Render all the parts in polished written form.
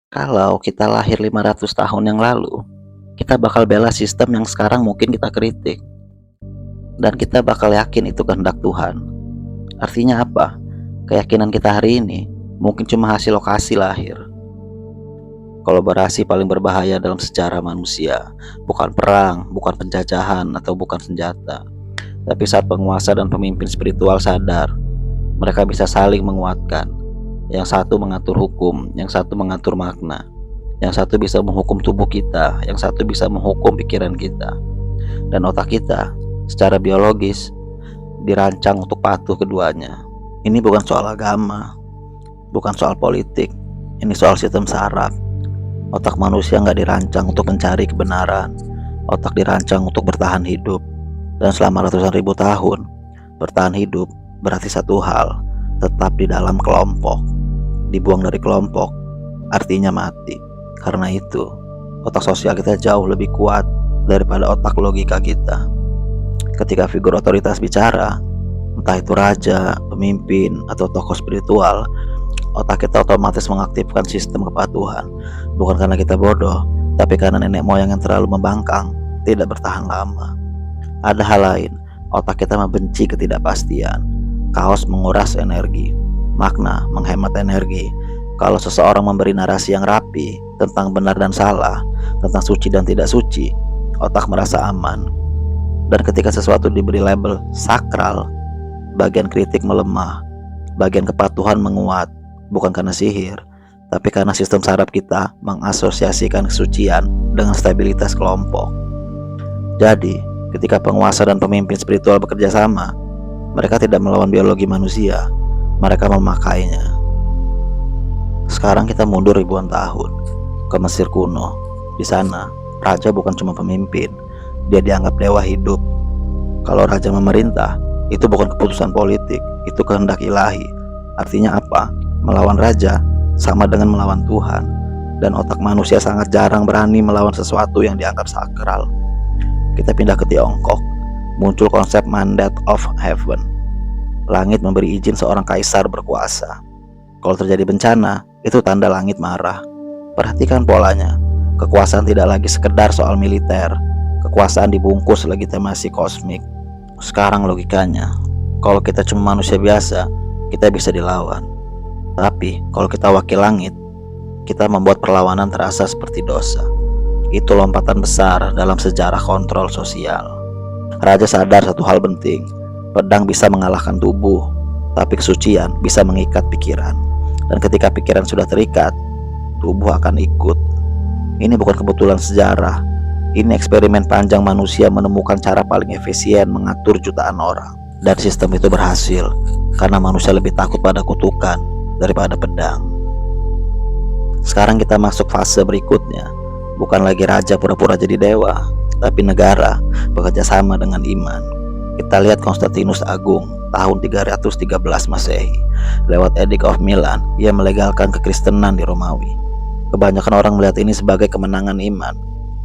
Kalau kita lahir 500 tahun yang lalu, kita bakal bela sistem yang sekarang mungkin kita kritik. Dan kita bakal yakin itu kehendak Tuhan. Artinya apa? Keyakinan kita hari ini mungkin cuma hasil lokasi lahir. Kolaborasi paling berbahaya dalam sejarah manusia bukan perang, bukan penjajahan, atau bukan senjata. Tapi saat penguasa dan pemimpin spiritual sadar, mereka bisa saling menguatkan. Yang satu mengatur hukum, yang satu mengatur makna. Yang satu bisa menghukum tubuh kita, yang satu bisa menghukum pikiran kita. Dan otak kita secara biologis dirancang untuk patuh keduanya. Ini bukan soal agama, bukan soal politik, ini soal sistem saraf. Otak manusia nggak dirancang untuk mencari kebenaran. Otak dirancang untuk bertahan hidup. Dan selama ratusan ribu tahun, bertahan hidup berarti satu hal, tetap di dalam kelompok. Dibuang dari kelompok artinya mati. Karena itu, otak sosial kita jauh lebih kuat daripada otak logika kita. Ketika figur otoritas bicara, entah itu raja, pemimpin, atau tokoh spiritual, otak kita otomatis mengaktifkan sistem kepatuhan. Bukan karena kita bodoh, tapi karena nenek moyang yang terlalu membangkang tidak bertahan lama. Ada hal lain, otak kita membenci ketidakpastian. Kaos menguras energi, makna menghemat energi. Kalau seseorang memberi narasi yang rapi tentang benar dan salah, tentang suci dan tidak suci, otak merasa aman. Dan ketika sesuatu diberi label sakral, bagian kritik melemah, bagian kepatuhan menguat. Bukan karena sihir, tapi karena sistem saraf kita mengasosiasikan kesucian dengan stabilitas kelompok. Jadi, ketika penguasa dan pemimpin spiritual bekerja sama, mereka tidak melawan biologi manusia, mereka memakainya. Sekarang kita mundur ribuan tahun ke Mesir kuno. Di sana, raja bukan cuma pemimpin, dia dianggap dewa hidup. Kalau raja memerintah, itu bukan keputusan politik, itu kehendak ilahi. Artinya apa? Melawan raja sama dengan melawan Tuhan. Dan otak manusia sangat jarang berani melawan sesuatu yang dianggap sakral. Kita pindah ke Tiongkok, muncul konsep mandate of heaven. Langit memberi izin seorang kaisar berkuasa. Kalau terjadi bencana, itu tanda langit marah. Perhatikan polanya. Kekuasaan tidak lagi sekedar soal militer. Kekuasaan dibungkus legitimasi kosmik. Sekarang logikanya, kalau kita cuma manusia biasa, kita bisa dilawan. Tapi kalau kita wakil langit, kita membuat perlawanan terasa seperti dosa. Itu lompatan besar dalam sejarah kontrol sosial. Raja sadar satu hal penting, pedang bisa mengalahkan tubuh, tapi kesucian bisa mengikat pikiran. Dan ketika pikiran sudah terikat, tubuh akan ikut. Ini bukan kebetulan sejarah, ini eksperimen panjang manusia menemukan cara paling efisien mengatur jutaan orang. Dan sistem itu berhasil, karena manusia lebih takut pada kutukan daripada pedang. Sekarang kita masuk fase berikutnya. Bukan lagi raja pura-pura jadi dewa, tapi negara bekerja sama dengan iman. Kita lihat Konstantinus Agung tahun 313 Masehi. Lewat Edict of Milan, ia melegalkan kekristenan di Romawi. Kebanyakan orang melihat ini sebagai kemenangan iman,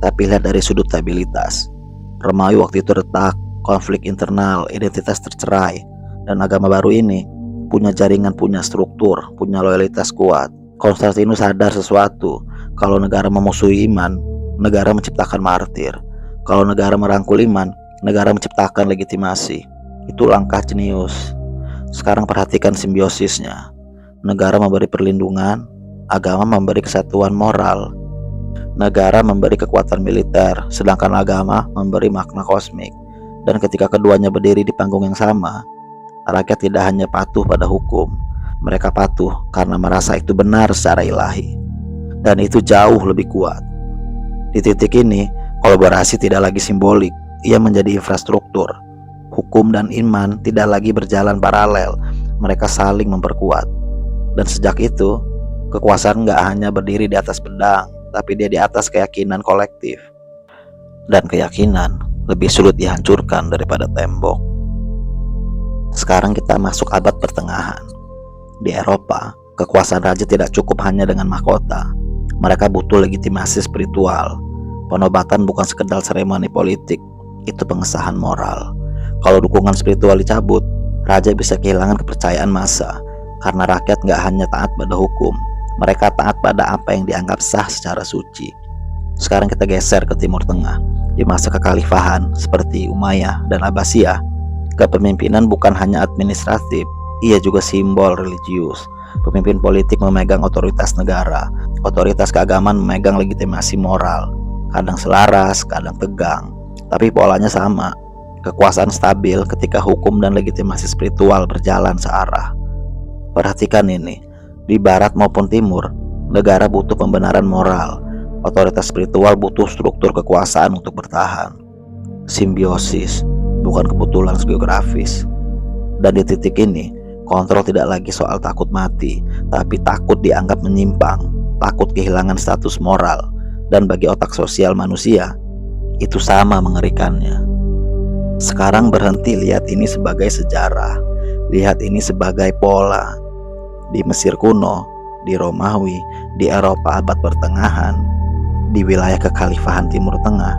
tapi lihat dari sudut stabilitas. Romawi waktu itu retak, konflik internal, identitas tercerai, dan agama baru ini punya jaringan, punya struktur, punya loyalitas kuat. Konstantinus sadar sesuatu, kalau negara memusuhi iman, negara menciptakan martir. Kalau negara merangkul iman, negara menciptakan legitimasi. Itu langkah jenius. Sekarang perhatikan simbiosisnya. Negara memberi perlindungan, agama memberi kesatuan moral. Negara memberi kekuatan militer, sedangkan agama memberi makna kosmik. Dan ketika keduanya berdiri di panggung yang sama, rakyat tidak hanya patuh pada hukum, mereka patuh karena merasa itu benar secara ilahi. Dan itu jauh lebih kuat. Di titik ini, kolaborasi tidak lagi simbolik, ia menjadi infrastruktur. Hukum dan iman tidak lagi berjalan paralel, mereka saling memperkuat. Dan sejak itu, kekuasaan gak hanya berdiri di atas pedang, tapi dia di atas keyakinan kolektif. Dan keyakinan lebih sulit dihancurkan daripada tembok. Sekarang kita masuk abad pertengahan. Di Eropa, kekuasaan raja tidak cukup hanya dengan mahkota. Mereka butuh legitimasi spiritual. Penobatan bukan sekedar seremoni politik, itu pengesahan moral. Kalau dukungan spiritual dicabut, raja bisa kehilangan kepercayaan massa. Karena rakyat gak hanya taat pada hukum, Mereka taat pada apa yang dianggap sah secara suci. Sekarang kita geser ke Timur Tengah. Di masa kekhalifahan seperti Umayyah dan Abbasiyah, kepemimpinan bukan hanya administratif, ia juga simbol religius. Pemimpin politik memegang otoritas negara, otoritas keagamaan memegang legitimasi moral. Kadang selaras, kadang tegang, tapi polanya sama. Kekuasaan stabil ketika hukum dan legitimasi spiritual berjalan searah. Perhatikan ini, di barat maupun timur, negara butuh pembenaran moral. Otoritas spiritual butuh struktur kekuasaan untuk bertahan. Simbiosis, bukan kebetulan geografis. Dan di titik ini, kontrol tidak lagi soal takut mati, tapi takut dianggap menyimpang, takut kehilangan status moral. Dan bagi otak sosial manusia, itu sama mengerikannya. Sekarang berhenti lihat ini sebagai sejarah, lihat ini sebagai pola. Di Mesir kuno, di Romawi, di Eropa abad pertengahan, di wilayah kekhalifahan Timur Tengah,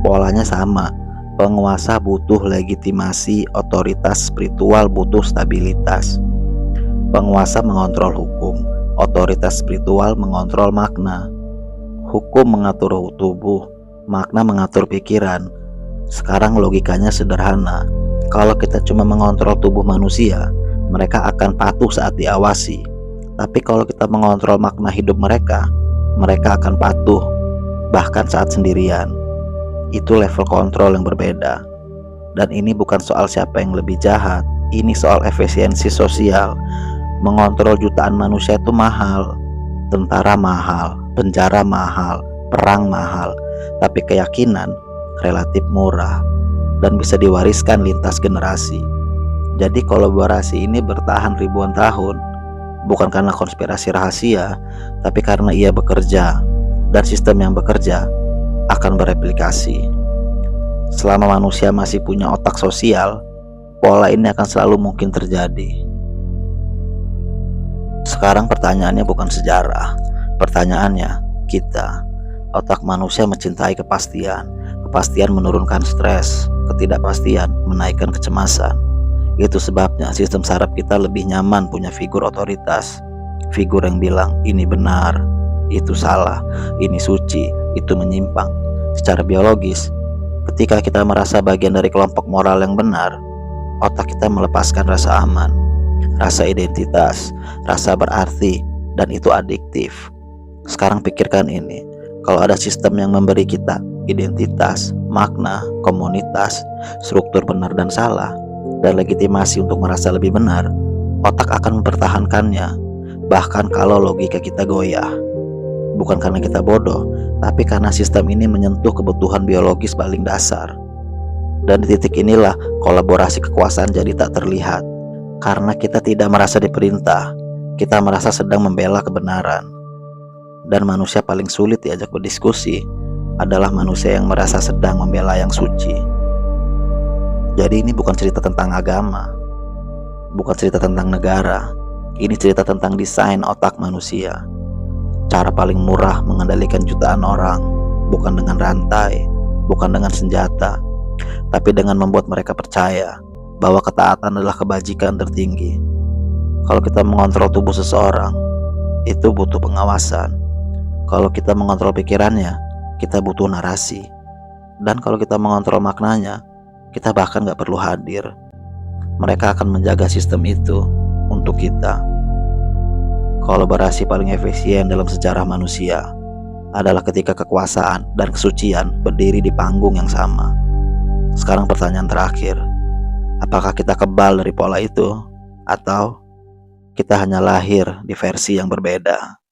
polanya sama. Penguasa butuh legitimasi, otoritas spiritual butuh stabilitas. Penguasa mengontrol hukum, otoritas spiritual mengontrol makna. Hukum mengatur tubuh, makna mengatur pikiran. Sekarang logikanya sederhana. Kalau kita cuma mengontrol tubuh manusia, mereka akan patuh saat diawasi. Tapi kalau kita mengontrol makna hidup mereka, mereka akan patuh bahkan saat sendirian. Itu level kontrol yang berbeda. Dan ini bukan soal siapa yang lebih jahat, ini soal efisiensi sosial. Mengontrol jutaan manusia itu mahal. Tentara mahal, penjara mahal, perang mahal, tapi keyakinan relatif murah dan bisa diwariskan lintas generasi. Jadi kolaborasi ini bertahan ribuan tahun, bukan karena konspirasi rahasia, tapi karena ia bekerja, dan sistem yang bekerja akan bereplikasi. Selama manusia masih punya otak sosial, pola ini akan selalu mungkin terjadi. Sekarang pertanyaannya bukan sejarah, pertanyaannya kita. Otak manusia mencintai kepastian. Kepastian menurunkan stres, ketidakpastian menaikkan kecemasan. Itu sebabnya sistem saraf kita lebih nyaman punya figur otoritas. Figur yang bilang ini benar, itu salah, ini suci, itu menyimpang. Secara biologis, ketika kita merasa bagian dari kelompok moral yang benar, otak kita melepaskan rasa aman, rasa identitas, rasa berarti, dan itu adiktif. Sekarang pikirkan ini, kalau ada sistem yang memberi kita identitas, makna, komunitas, struktur benar dan salah, dan legitimasi untuk merasa lebih benar, otak akan mempertahankannya, bahkan kalau logika kita goyah. Bukan karena kita bodoh, tapi karena sistem ini menyentuh kebutuhan biologis paling dasar. Dan di titik inilah kolaborasi kekuasaan jadi tak terlihat. Karena kita tidak merasa diperintah, kita merasa sedang membela kebenaran. Dan manusia paling sulit diajak berdiskusi adalah manusia yang merasa sedang membela yang suci. Jadi ini bukan cerita tentang agama, bukan cerita tentang negara. Ini cerita tentang desain otak manusia. Cara paling murah mengendalikan jutaan orang, bukan dengan rantai, bukan dengan senjata, tapi dengan membuat mereka percaya bahwa ketaatan adalah kebajikan tertinggi. Kalau kita mengontrol tubuh seseorang, itu butuh pengawasan. Kalau kita mengontrol pikirannya, kita butuh narasi. Dan kalau kita mengontrol maknanya, kita bahkan gak perlu hadir. Mereka akan menjaga sistem itu untuk kita. Kolaborasi paling efisien dalam sejarah manusia adalah ketika kekuasaan dan kesucian berdiri di panggung yang sama. Sekarang pertanyaan terakhir, apakah kita kebal dari pola itu, atau kita hanya lahir di versi yang berbeda?